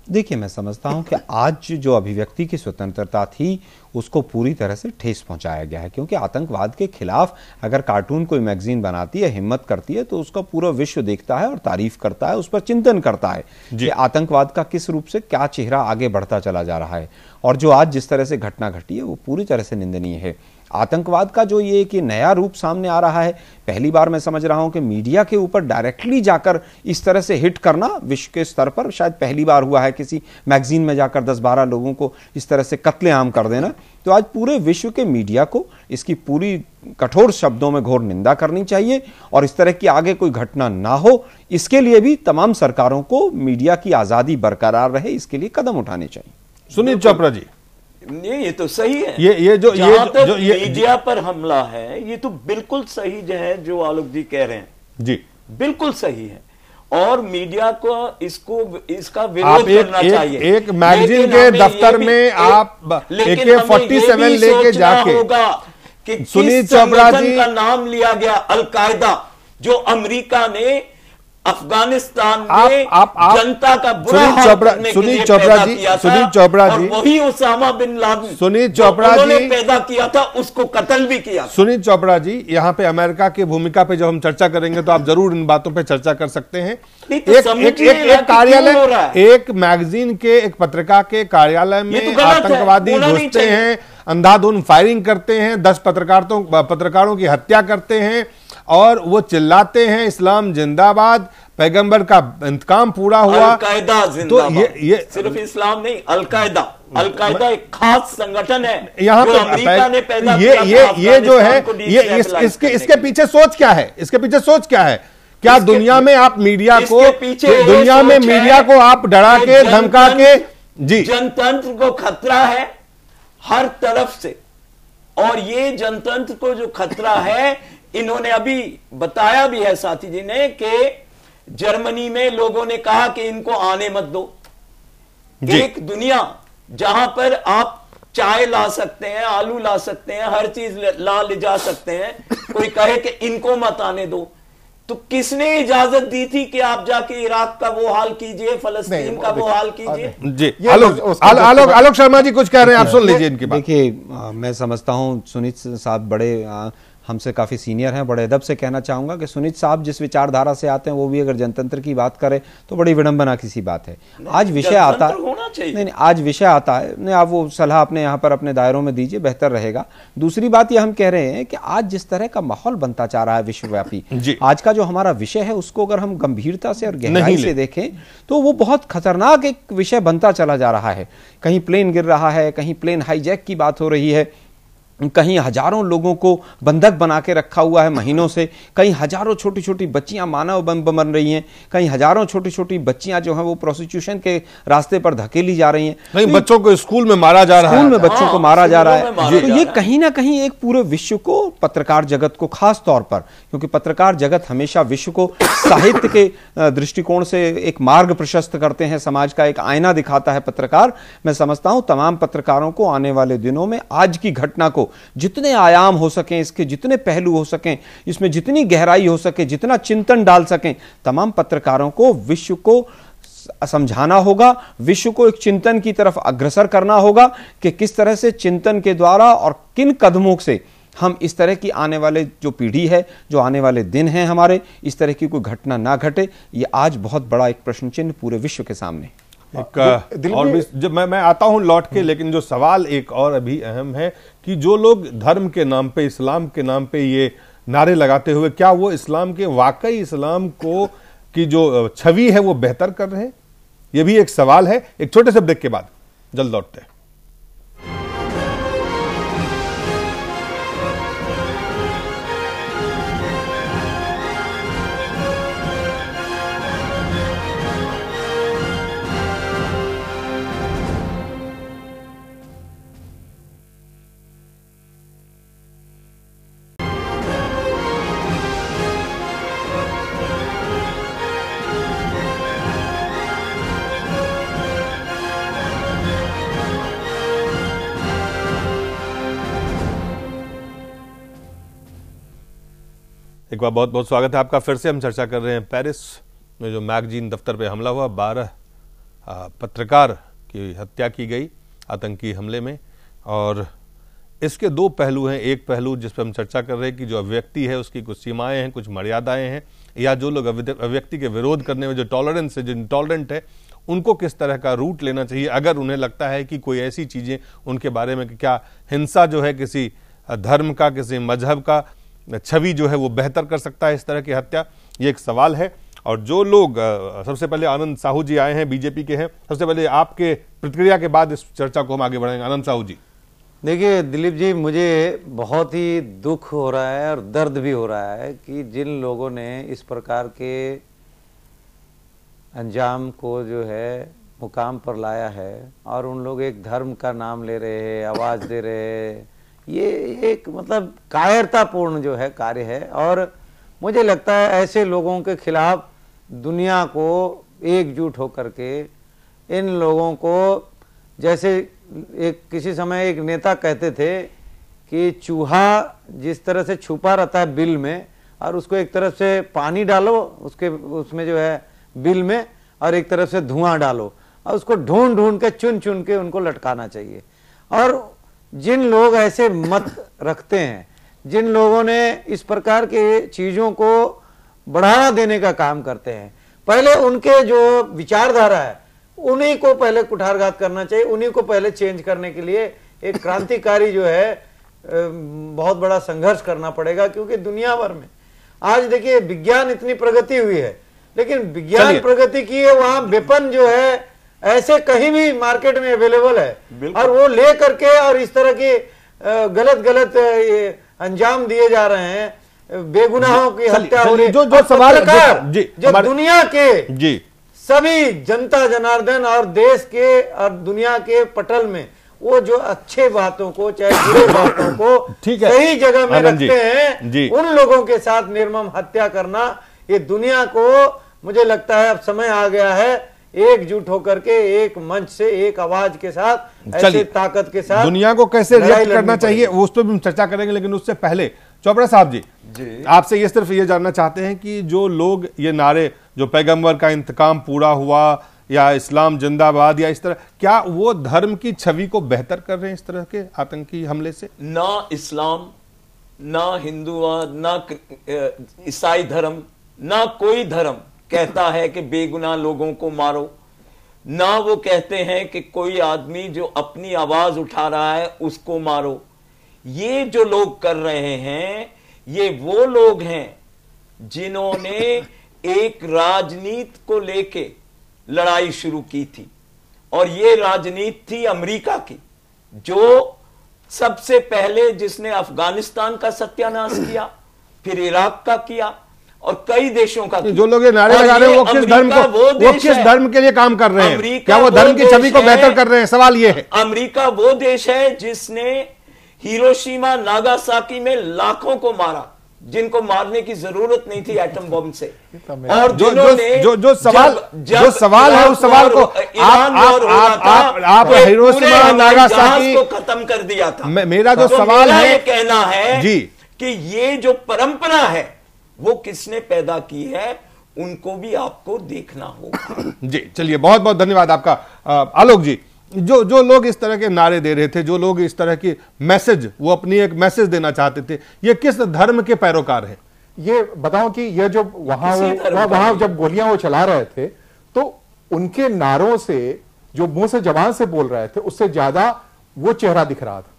S6: देखिए, मैं समझता हूं कि आज जो अभिव्यक्ति की स्वतंत्रता थी उसको पूरी तरह से ठेस पहुंचाया गया है, क्योंकि आतंकवाद के खिलाफ अगर कार्टून कोई मैगजीन बनाती है, हिम्मत करती है, तो उसका पूरा विश्व देखता है और तारीफ करता है, उस पर चिंतन करता है कि आतंकवाद का किस रूप से क्या चेहरा आगे बढ़ता चला जा रहा है। और जो आज जिस तरह से घटना घटी है वो पूरी तरह से निंदनीय है। आतंकवाद का जो ये कि नया रूप सामने आ रहा है, पहली बार मैं समझ रहा हूं कि मीडिया के ऊपर डायरेक्टली जाकर इस तरह से हिट करना विश्व के स्तर पर शायद पहली बार हुआ है। किसी मैगजीन में जाकर 10-12 लोगों को इस तरह से कत्लेआम कर देना। तो आज पूरे विश्व के मीडिया को इसकी पूरी कठोर शब्दों में घोर निंदा करनी चाहिए, और इस तरह की आगे कोई घटना ना हो, इसके लिए भी तमाम सरकारों को मीडिया की आजादी बरकरार रहे, इसके लिए कदम उठाने चाहिए।
S1: सुनील चोपड़ा जी,
S3: ये तो सही है।
S1: ये जो
S3: मीडिया पर हमला है, ये तो बिल्कुल सही है जो आलोक जी कह रहे हैं।
S1: जी,
S3: बिल्कुल सही है। और मीडिया को इसका विरोध करना चाहिए।
S1: एक मैगजीन के दफ्तर में आप AK-47 लेके जाके
S3: होगा कि
S1: सुनील चोपड़ा जी
S3: का नाम लिया गया, अलकायदा, जो अमेरिका ने अफगानिस्तान में जनता का बुरा हाल करने के लिए पैदा किया था, और वही उसामा बिन लादेन
S1: सुनील चोपड़ा जी
S3: पैदा किया था, उसको कत्ल भी किया।
S1: सुनील चोपड़ा जी, यहाँ पे अमेरिका की भूमिका पे जब हम चर्चा करेंगे तो आप जरूर इन बातों पे चर्चा कर सकते हैं। एक कार्यालय, एक मैगजीन के, एक पत्रिका के कार्यालय में आतंकवादी घुसते हैं, अंधाधुंध फायरिंग करते हैं, 10 पत्रकारों की हत्या करते हैं और वो चिल्लाते हैं इस्लाम जिंदाबाद, पैगंबर का इंतकाम पूरा हुआ।
S3: अलकायदा जिंदाबाद। तो ये सिर्फ इस्लाम नहीं, अलकायदा एक खास संगठन है
S1: यहाँ
S3: जो अमेरिका ने पैदा
S1: ये जो है, ये इसके पीछे सोच क्या है? इसके पीछे सोच क्या है? क्या दुनिया में आप मीडिया को, दुनिया में मीडिया को आप डरा के, धमका के, जी,
S3: जनतंत्र को खतरा है हर तरफ से, और ये जनतंत्र को जो खतरा है, इन्होंने अभी बताया भी है साथी जी ने कि जर्मनी में लोगों ने कहा कि इनको आने मत दो। एक दुनिया जहां पर आप चाय ला सकते हैं, आलू ला सकते हैं, हर चीज ले जा सकते हैं, कोई कहे कि इनको मत आने दो, तो किसने इजाजत दी थी कि आप जाके इराक का वो हाल कीजिए, फलस्तीन का वो हाल कीजिए?
S1: जी, आलोक शर्मा जी कुछ कह रहे हैं, आप सुन लीजिए इनकी बात।
S6: देखिए, मैं समझता हूं सुनीत साहब बड़े हमसे काफ़ी सीनियर हैं, बड़े अदब से कहना चाहूँगा कि सुनीत साहब जिस विचारधारा से आते हैं वो भी अगर जनतंत्र की बात करें तो बड़ी विडंबना की सी बात है। आज विषय आता है, नहीं, आज विषय आता है, नहीं, आप वो सलाह अपने यहाँ पर अपने दायरों में दीजिए, बेहतर रहेगा। दूसरी बात ये हम कह रहे हैं कि आज जिस तरह का माहौल बनता जा रहा है विश्वव्यापी, आज का जो हमारा विषय है उसको अगर हम गंभीरता से और गहराई से देखें तो वो बहुत खतरनाक एक विषय बनता चला जा रहा है। कहीं प्लेन गिर रहा है, कहीं प्लेन हाईजैक की बात हो रही है, कहीं हजारों लोगों को बंधक बना के रखा हुआ है महीनों से, कहीं हजारों छोटी छोटी बच्चियां मानव बन रही हैं, कहीं हजारों छोटी छोटी बच्चियां जो हैं वो प्रोस्टिट्यूशन के रास्ते पर धकेली जा रही हैं,
S1: कहीं बच्चों को स्कूल में मारा जा रहा है,
S6: स्कूल में बच्चों को मारा जा रहा है। तो ये कहीं ना कहीं एक पूरे विश्व को, पत्रकार जगत को खास तौर पर, क्योंकि पत्रकार जगत हमेशा विश्व को साहित्य के दृष्टिकोण से एक मार्ग प्रशस्त करते हैं, समाज का एक आईना दिखाता है पत्रकार। मैं समझता हूं तमाम पत्रकारों को आने वाले दिनों में आज की घटना को जितने आयाम हो सकें, इसके जितने पहलू हो सकें, इसमें जितनी गहराई हो सके, जितना चिंतन डाल सकें, तमाम पत्रकारों को विश्व को समझाना होगा, विश्व को एक चिंतन की तरफ अग्रसर करना होगा कि किस तरह से चिंतन के द्वारा और किन कदमों से हम इस तरह की आने वाले जो पीढ़ी है, जो आने वाले दिन हैं हमारे, इस तरह की कोई घटना ना घटे। ये आज बहुत बड़ा एक प्रश्न चिन्ह पूरे विश्व के सामने।
S1: और भी जब मैं आता हूं लौट के, लेकिन जो सवाल एक और अभी अहम है कि जो लोग धर्म के नाम पे, इस्लाम के नाम पे ये नारे लगाते हुए, क्या वो इस्लाम के, वाकई इस्लाम को की जो छवि है वो बेहतर कर रहे हैं? ये भी एक सवाल है। एक छोटे से ब्रेक के बाद जल्द लौटते हैं। एक बार बहुत बहुत स्वागत है आपका। फिर से हम चर्चा कर रहे हैं पेरिस में जो मैगजीन दफ्तर पे हमला हुआ, 12 पत्रकार की हत्या की गई आतंकी हमले में, और इसके 2 पहलू हैं। एक पहलू जिस पर हम चर्चा कर रहे हैं कि जो अभिव्यक्ति है उसकी कुछ सीमाएं हैं, कुछ मर्यादाएं हैं, या जो लोग अभिव्यक्ति के विरोध करने में जो टॉलरेंस है, जो इंटॉलरेंट है, उनको किस तरह का रूट लेना चाहिए अगर उन्हें लगता है कि कोई ऐसी चीज़ें उनके बारे में, क्या हिंसा जो है किसी धर्म का, किसी मजहब का छवि जो है वो बेहतर कर सकता है इस तरह की हत्या, ये एक सवाल है। और जो लोग, सबसे पहले आनंद साहू जी आए हैं, बीजेपी के हैं, सबसे पहले आपके प्रतिक्रिया के बाद इस चर्चा को हम आगे बढ़ाएंगे। आनंद साहू जी।
S7: देखिए दिलीप जी, मुझे बहुत ही दुख हो रहा है और दर्द भी हो रहा है कि जिन लोगों ने इस प्रकार के अंजाम को जो है मुकाम पर लाया है और उन लोग एक धर्म का नाम ले रहे हैं, आवाज दे रहे हैं, ये एक मतलब कायरतापूर्ण जो है कार्य है। और मुझे लगता है ऐसे लोगों के खिलाफ दुनिया को एकजुट होकर के इन लोगों को, जैसे एक किसी समय एक नेता कहते थे कि चूहा जिस तरह से छुपा रहता है बिल में, और उसको एक तरफ से पानी डालो उसके उसमें जो है बिल में, और एक तरफ से धुआं डालो, और उसको ढूंढ ढूंढ के चुन चुन के उनको लटकाना चाहिए। और जिन लोग ऐसे मत रखते हैं, जिन लोगों ने इस प्रकार के चीजों को बढ़ावा देने का काम करते हैं, पहले उनके जो विचारधारा है उन्हीं को पहले कुठारघात करना चाहिए, उन्हीं को पहले चेंज करने के लिए एक क्रांतिकारी जो है बहुत बड़ा संघर्ष करना पड़ेगा। क्योंकि दुनिया भर में आज देखिए विज्ञान इतनी प्रगति हुई है, लेकिन विज्ञान प्रगति की है, वहां वेपन जो है ऐसे कहीं भी मार्केट में अवेलेबल है, और वो ले करके और इस तरह की गलत गलत अंजाम दिए जा रहे हैं, बेगुनाहों की हत्या हो रही है।
S1: जो सवाल
S7: जो दुनिया के सभी जनता जनार्दन और देश के और दुनिया के पटल में वो जो अच्छे बातों को, चाहे बुरे बातों को सही जगह में रखते हैं, उन लोगों के साथ निर्मम हत्या करना, ये दुनिया को मुझे लगता है अब समय आ गया है एकजुट होकर के एक मंच से, एक आवाज के साथ, ऐसे ताकत के साथ
S1: दुनिया को कैसे रिएक्ट करना चाहिए उस पर भी हम चर्चा करेंगे। लेकिन उससे पहले चोपड़ा साहब जी आपसे ये सिर्फ ये जानना चाहते हैं कि जो लोग ये नारे, जो पैगंबर का इंतकाम पूरा हुआ या इस्लाम जिंदाबाद या इस तरह, क्या वो धर्म की छवि को बेहतर कर रहे हैं इस तरह के आतंकी हमले से?
S3: ना इस्लाम, ना हिंदूवाद, ना ईसाई धर्म, ना कोई धर्म कहता है कि बेगुनाह लोगों को मारो। ना वो कहते हैं कि कोई आदमी जो अपनी आवाज उठा रहा है उसको मारो। ये जो लोग कर रहे हैं, ये वो लोग हैं जिन्होंने एक राजनीति को लेके लड़ाई शुरू की थी, और ये राजनीति थी अमेरिका की, जो सबसे पहले जिसने अफगानिस्तान का सत्यानाश किया, फिर इराक का किया, और कई देशों का।
S1: जो लोग ये नारे लगा रहे हैं वो किस धर्म को, वो किस धर्म के लिए काम कर रहे हैं? क्या वो धर्म की छवि को बेहतर कर रहे हैं? सवाल ये है।
S3: अमेरिका वो देश है जिसने हिरोशिमा नागासाकी में लाखों को मारा, जिनको मारने की जरूरत नहीं थी एटम बम से। और
S1: जो सवाल है उस सवाल को आप हिरोशिमा नागासाकी
S3: को खत्म कर दिया था।
S1: मेरा जो सवाल है,
S3: ये कहना है
S1: जी
S3: कि ये जो परंपरा है वो किसने पैदा की है, उनको भी आपको देखना होगा।
S1: जी चलिए, बहुत बहुत धन्यवाद आपका। आलोक जी, जो लोग इस तरह के नारे दे रहे थे, जो लोग इस तरह की मैसेज, वो अपनी एक मैसेज देना चाहते थे, ये किस धर्म के पैरोकार हैं?
S4: ये बताओ कि ये जो वहां जब गोलियां वो चला रहे थे, तो उनके नारों से, जो मुंह से जबान से बोल रहे थे, उससे ज्यादा वो चेहरा दिख रहा था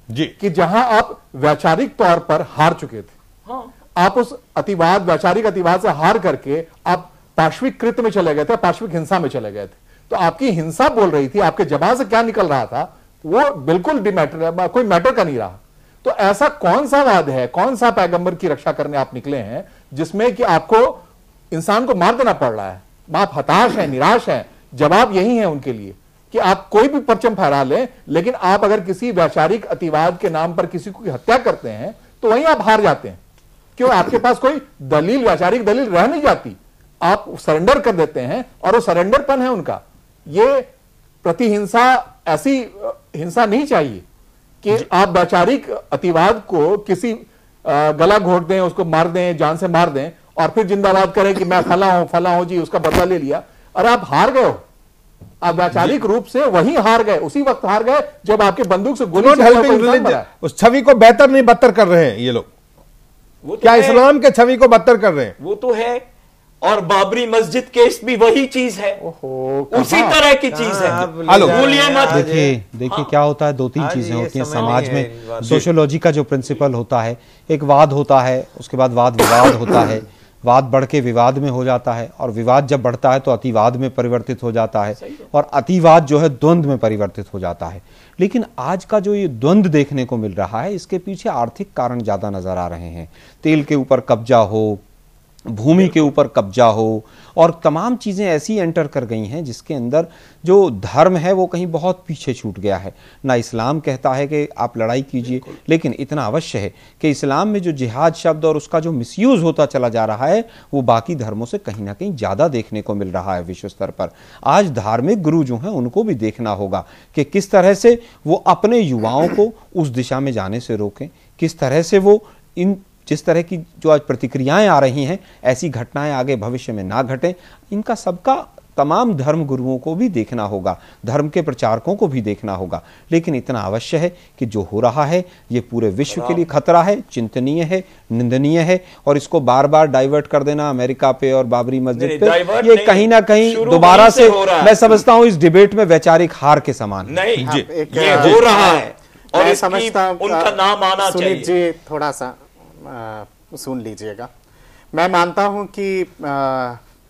S1: जी, कि
S4: जहां आप वैचारिक तौर पर हार चुके थे। हाँ। आप उस अतिवाद, वैचारिक अतिवाद से हार करके आप पार्श्विक कृत्य में चले गए थे, पार्श्विक हिंसा में चले गए थे। तो आपकी हिंसा बोल रही थी, आपके जबान से क्या निकल रहा था वो बिल्कुल कोई मैटर का नहीं रहा। तो ऐसा कौन सा वाद है, कौन सा पैगंबर की रक्षा करने आप निकले हैं जिसमें कि आपको इंसान को मार देना पड़ रहा है? आप हताश हैं, निराश हैं। जवाब यही है उनके लिए कि आप कोई भी परचम फहरा लें, लेकिन आप अगर किसी वैचारिक अतिवाद के नाम पर किसी की हत्या करते हैं तो वहीं आप हार जाते हैं। क्यों? आपके पास कोई दलील, वैचारिक दलील रह नहीं जाती, आप सरेंडर कर देते हैं, और वो सरेंडरपन है उनका। ये प्रतिहिंसा, ऐसी हिंसा नहीं चाहिए कि आप वैचारिक अतिवाद को किसी गला घोट दें, उसको मार दें, जान से मार दें, और फिर जिंदाबाद करें कि मैं फला हूं जी, उसका बदला ले लिया। और आप हार गए हो, आप वैचारिक रूप से वहीं हार गए, उसी वक्त हार गए जब आपके बंदूक से गोली।
S1: उस छवि को बेहतर नहीं बदतर कर रहे हैं ये लोग।
S3: वो तो
S1: क्या इस्लाम के छवि को बदतर कर रहे हैं?
S3: वो तो है, और बाबरी मस्जिद केस भी वही चीज है, उसी तरह की चीज है।
S6: देखिए क्या होता है, दो तीन चीजें होती हैं समाज में। सोशियोलॉजी का जो प्रिंसिपल होता है, एक वाद होता है, उसके बाद वाद विवाद होता है, वाद बढ़ के विवाद में हो जाता है, और विवाद जब बढ़ता है तो अतिवाद में परिवर्तित हो जाता है, और अतिवाद जो है द्वंद्व में परिवर्तित हो जाता है। लेकिन आज का जो ये द्वंद्व देखने को मिल रहा है, इसके पीछे आर्थिक कारण ज्यादा नजर आ रहे हैं। तेल के ऊपर कब्जा हो, भूमि के ऊपर कब्जा हो, और तमाम चीज़ें ऐसी एंटर कर गई हैं जिसके अंदर जो धर्म है वो कहीं बहुत पीछे छूट गया है। ना इस्लाम कहता है कि आप लड़ाई कीजिए, लेकिन इतना अवश्य है कि इस्लाम में जो जिहाद शब्द और उसका जो मिसयूज़ होता चला जा रहा है वो बाकी धर्मों से कहीं ना कहीं ज़्यादा देखने को मिल रहा है विश्व स्तर पर। आज धार्मिक गुरु जो हैं उनको भी देखना होगा कि किस तरह से वो अपने युवाओं को उस दिशा में जाने से रोकें, किस तरह से वो जिस तरह की जो आज प्रतिक्रियाएं आ रही हैं ऐसी घटनाएं आगे भविष्य में ना घटें। इनका सबका तमाम धर्म गुरुओं को भी देखना होगा, धर्म के प्रचारकों को भी देखना होगा। लेकिन इतना अवश्य है कि जो हो रहा है ये पूरे विश्व के लिए खतरा है, चिंतनीय है, निंदनीय है, और इसको बार बार डाइवर्ट कर देना अमेरिका पे और बाबरी मस्जिद पे, ये कहीं ना कहीं दोबारा से मैं समझता हूं इस डिबेट में वैचारिक हार के समान
S3: नहीं, ये हो रहा है और
S5: समझता
S3: उनका नाम आना चाहिए।
S5: सुनीत जी थोड़ा सा सुन लीजिएगा। मैं मानता हूं कि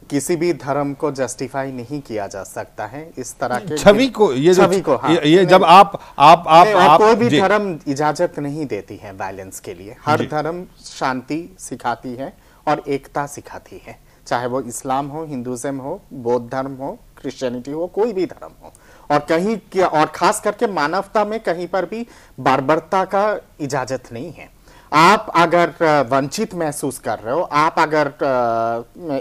S5: किसी भी धर्म को जस्टिफाई नहीं किया जा सकता है इस तरह के
S1: छवि को,
S5: हाँ,
S1: ये जब आप
S5: कोई भी धर्म इजाजत नहीं देती है वायलेंस के लिए। हर धर्म शांति सिखाती है और एकता सिखाती है, चाहे वो इस्लाम हो, हिंदुइज्म हो, बौद्ध धर्म हो, क्रिश्चियनिटी हो, कोई भी धर्म हो। और कहीं और खास करके मानवता में कहीं पर भी बार्बरता का इजाजत नहीं है। आप अगर वंचित महसूस कर रहे हो, आप अगर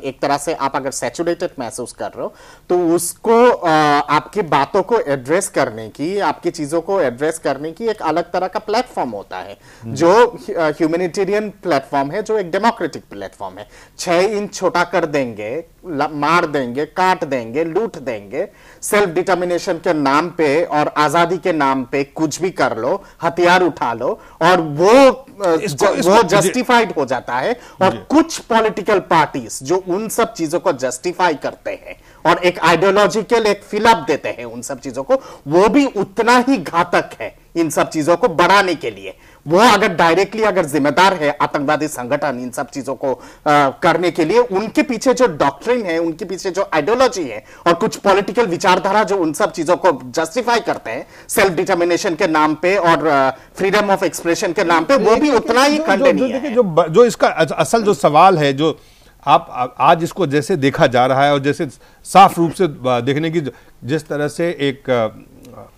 S5: एक तरह से आप अगर सैचुरेटेड महसूस कर रहे हो, तो उसको आपकी बातों को एड्रेस करने की, आपकी चीजों को एड्रेस करने की एक अलग तरह का प्लेटफॉर्म होता है, जो ह्यूमैनिटेरियन प्लेटफॉर्म है, जो एक डेमोक्रेटिक प्लेटफॉर्म है। 6 इंच छोटा कर देंगे, मार देंगे, काट देंगे, लूट देंगे, सेल्फ डिटर्मिनेशन के नाम पे और आजादी के नाम पे कुछ भी कर लो, हथियार उठा लो, और वो जस्टिफाइड हो जाता है। और कुछ पॉलिटिकल पार्टीज जो उन सब चीजों को जस्टिफाई करते हैं और एक आइडियोलॉजिकल एक फिलअप देते हैं उन सब चीजों को, वो भी उतना ही घातक है इन सब चीजों को बढ़ाने के लिए। वो अगर डायरेक्टली अगर जिम्मेदार है आतंकवादी संगठन इन सब चीजों को करने के लिए, उनके पीछे जो डॉक्ट्रिन है, उनके पीछे जो आइडियोलॉजी है और कुछ पॉलिटिकल विचारधारा जो उन सब चीजों को जस्टिफाई करते हैं सेल्फ डिटर्मिनेशन के नाम पे और फ्रीडम ऑफ एक्सप्रेशन के नाम पे, वो भी उतना ही खंडनीय है।
S1: जो इसका असल जो सवाल है, जो आप आज इसको जैसे देखा जा रहा है और जैसे साफ रूप से देखने की, जिस तरह से एक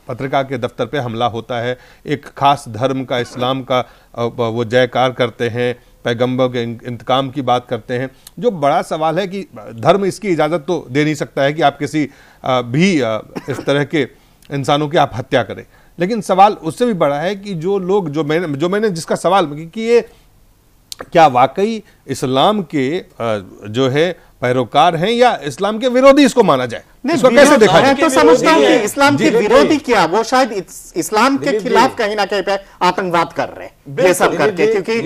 S1: पत्रिका के दफ्तर पे हमला होता है, एक खास धर्म का, इस्लाम का वो जयकार करते हैं, पैगंबर के इंतकाम की बात करते हैं। जो बड़ा सवाल है कि धर्म इसकी इजाज़त तो दे नहीं सकता है कि आप किसी भी इस तरह के इंसानों की आप हत्या करें, लेकिन सवाल उससे भी बड़ा है कि जो लोग जो मैंने जिसका सवाल कि ये क्या वाकई इस्लाम के जो है पैरोकार हैं या इस्लाम के विरोधी इसको माना जाए, इसको कैसे देखा जाए?
S5: तो समझता हूं कि इस्लाम के विरोधी क्या, वो शायद इस्लाम के खिलाफ कहीं ना कहीं पे आतंकवाद कर रहे हैं ये सब करके, क्योंकि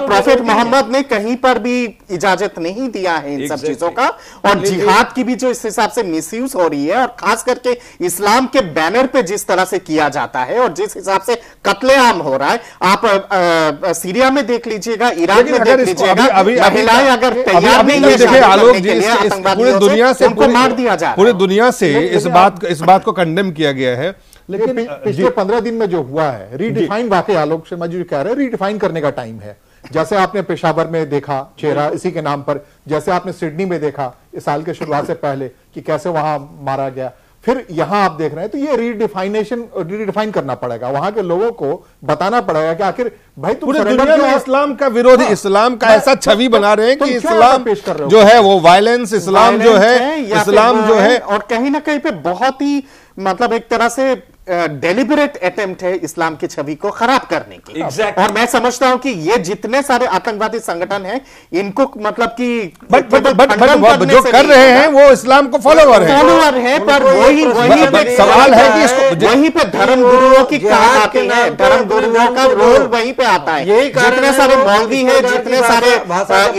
S5: प्रॉफेट मोहम्मद ने कहीं पर भी इजाजत नहीं दिया है इन सब चीजों का। और जिहाद की भी जो इस हिसाब से मिसयूज हो रही है, और खास करके इस्लाम के बैनर पे जिस तरह से किया जाता है और जिस हिसाब से कत्लेआम हो रहा है, आप सीरिया में देख लीजिएगा, इराक में देख लीजिएगा, महिलाएं अगर तैयार नहीं है
S1: पूरी दुनिया से
S5: उनको मार दिया जा रहा है।
S1: पूरी दुनिया से इस बात को कंडेम किया गया है।
S4: लेकिन पिछले 15 दिन में जो हुआ है, रीडिफाइन, वाकई आलोक शर्मा जी कह रहे हैं, रीडिफाइन करने का टाइम है। जैसे आपने पेशावर में देखा चेहरा इसी के नाम पर, जैसे आपने सिडनी में देखा इस साल के शुरुआत से पहले कि कैसे वहां मारा गया, फिर यहां आप देख रहे हैं, तो ये रीडिफाइन करना पड़ेगा, वहां के लोगों को बताना पड़ेगा कि आखिर भाई तुम
S1: पूरी दुनिया में इस्लाम का विरोधी, इस्लाम का ऐसा छवि बना रहे हैं कि इस्लाम
S4: पेश कर रहे हो
S1: जो है वो वायलेंस, इस्लाम जो है, इस्लाम जो है,
S5: और कहीं ना कहीं पे बहुत ही मतलब एक तरह से डेलिबरेट अटेम्प्ट है इस्लाम की छवि को खराब करने की। और मैं समझता हूं कि ये जितने सारे आतंकवादी संगठन हैं, इनको मतलब कि
S1: जो कर रहे हैं वो इस्लाम को फॉलोअर
S5: है, पर वही पे
S1: सवाल है कि इसको
S5: वहीं पे धर्म गुरुओं की कहानी आती है, धर्म गुरुओं का रोल वहीं पे आता है। जितने सारे मौलवी हैं, जितने सारे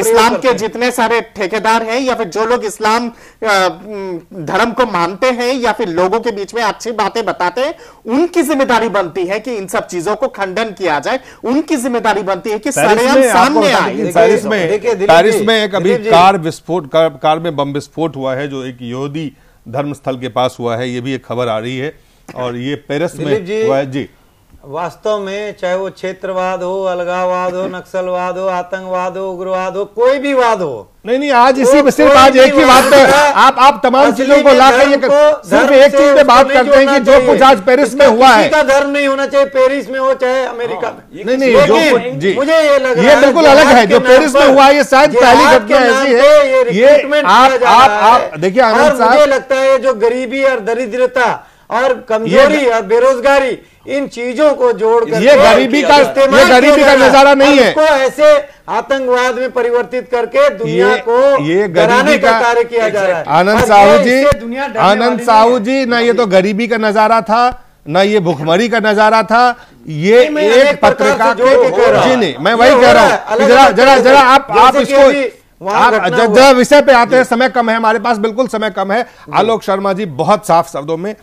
S5: इस्लाम के जितने सारे ठेकेदार हैं, या फिर जो लोग इस्लाम धर्म को मानते हैं या फिर लोगों के बीच में अच्छी बातें बताते हैं, उनकी जिम्मेदारी बनती है कि इन सब चीजों को खंडन किया जाए। उनकी जिम्मेदारी बनती है कि सरेआम सामने आए।
S1: पेरिस में एक अभी कार में बम विस्फोट हुआ है, जो एक यहूदी धर्मस्थल के पास हुआ है, ये भी एक खबर आ रही है, और ये पेरिस में हुआ है जी।
S7: वास्तव में चाहे वो क्षेत्रवाद हो, अलगाववाद हो, नक्सलवाद हो, आतंकवाद हो, उग्रवाद हो, कोई भी वाद हो,
S1: नहीं आज इसी सिर्फ आज एक ही बात पे आप तमाम चीजों को लाकर सिर्फ एक चीज पे बात करते हैं कि जो कुछ आज पेरिस में हुआ है,
S7: का धर्म नहीं होना चाहिए, पेरिस में हो चाहे अमेरिका में।
S1: नहीं जो कुछ जी
S7: मुझे ये लग रहा
S1: ये
S7: है
S1: बिल्कुल अलग है। जो पेरिस में हुआ ये शायद पहली घटना ऐसी है। ये आप देखिए आनंद साहब,
S7: मुझे लगता है जो गरीबी और दरिद्रता और कमजोरी और बेरोजगारी, इन चीजों को जोड़कर
S1: ये गरीबी का नजारा नहीं है,
S7: इसको ऐसे आतंकवाद में परिवर्तित करके दुनिया को डराने का कार्य किया जा रहा है।
S1: आनंद साहू जी, ना ये तो गरीबी का नजारा था, ना ये भुखमरी का नजारा था, ये एक पत्रिका जी नहीं, मैं वही कह रहा हूँ। जरा आप इसको जरा विषय पे आते हैं, समय कम है हमारे पास, बिल्कुल समय कम है। आलोक शर्मा जी, बहुत साफ शब्दों में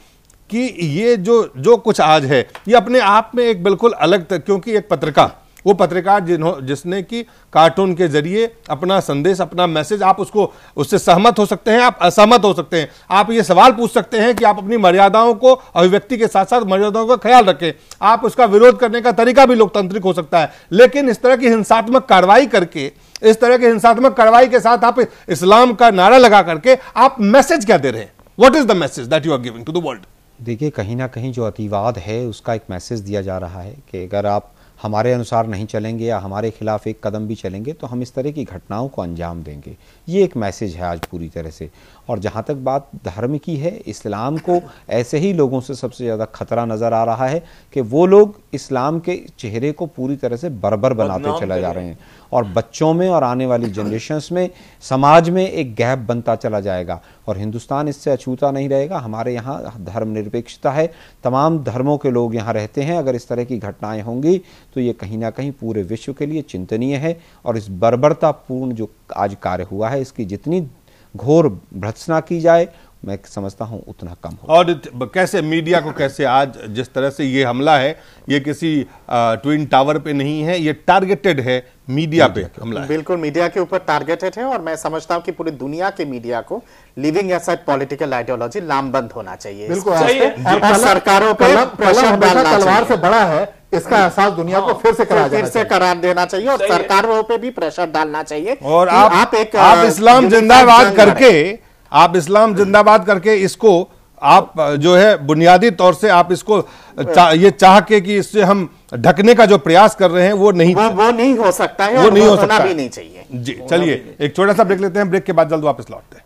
S1: कि ये जो कुछ आज है ये अपने आप में एक बिल्कुल अलग, क्योंकि एक पत्रिका, वो पत्रकार जिसने कि कार्टून के जरिए अपना संदेश, अपना मैसेज, आप उससे सहमत हो सकते हैं, आप असहमत हो सकते हैं, आप ये सवाल पूछ सकते हैं कि आप अपनी मर्यादाओं को, अभिव्यक्ति के साथ साथ मर्यादाओं का ख्याल रखें, आप उसका विरोध करने का तरीका भी लोकतांत्रिक हो सकता है। लेकिन इस तरह की हिंसात्मक कार्रवाई करके, इस तरह की हिंसात्मक कार्रवाई के साथ आप इस्लाम का नारा लगा करके आप मैसेज क्या दे रहे हैं? What is the message that you are giving to the world?
S6: देखिए, कहीं ना कहीं जो अतिवाद है उसका एक मैसेज दिया जा रहा है कि अगर आप हमारे अनुसार नहीं चलेंगे या हमारे खिलाफ एक कदम भी चलेंगे तो हम इस तरह की घटनाओं को अंजाम देंगे। ये एक मैसेज है आज पूरी तरह से। और जहाँ तक बात धर्म की है, इस्लाम को ऐसे ही लोगों से सबसे ज़्यादा खतरा नज़र आ रहा है कि वो लोग इस्लाम के चेहरे को पूरी तरह से बर्बर बनाते चले जा रहे हैं और बच्चों में और आने वाली जनरेशन्स में, समाज में एक गैप बनता चला जाएगा। और हिंदुस्तान इससे अछूता नहीं रहेगा। हमारे यहाँ धर्मनिरपेक्षता है, तमाम धर्मों के लोग यहाँ रहते हैं। अगर इस तरह की घटनाएं होंगी तो ये कहीं ना कहीं पूरे विश्व के लिए चिंतनीय है। और इस बर्बरतापूर्ण जो आज कार्य हुआ है, इसकी जितनी घोर भर्त्सना की जाए, मैं समझता हूं उतना कम हो।
S1: और कैसे मीडिया को, कैसे आज जिस तरह से ये हमला है, ये किसी ट्विन टावर पे नहीं है, ये टारगेटेड है, मीडिया पे हमला है।
S5: बिल्कुल मीडिया के ऊपर टारगेटेड है। और मैं समझता हूं कि पूरी दुनिया के मीडिया को लिविंग एसाइड पॉलिटिकल आइडियोलॉजी लामबंद होना चाहिए।
S4: बिल्कुल,
S5: और सरकारों पे प्रेशर डालना
S4: तलवार से बड़ा है, इसका एहसास दुनिया को फिर से
S5: करार देना चाहिए और सरकारों पे भी प्रेशर डालना चाहिए।
S1: और आप इस्लाम जिंदाबाद करके, आप इस्लाम जिंदाबाद करके इसको आप जो है बुनियादी तौर से आप इसको ये चाह के कि इससे हम ढकने का जो प्रयास कर रहे हैं वो नहीं
S5: हो सकता है,
S1: वो नहीं हो सकता,
S5: भी नहीं चाहिए।
S1: जी चलिए एक छोटा सा ब्रेक लेते हैं, ब्रेक के बाद जल्द वापस लौटते हैं।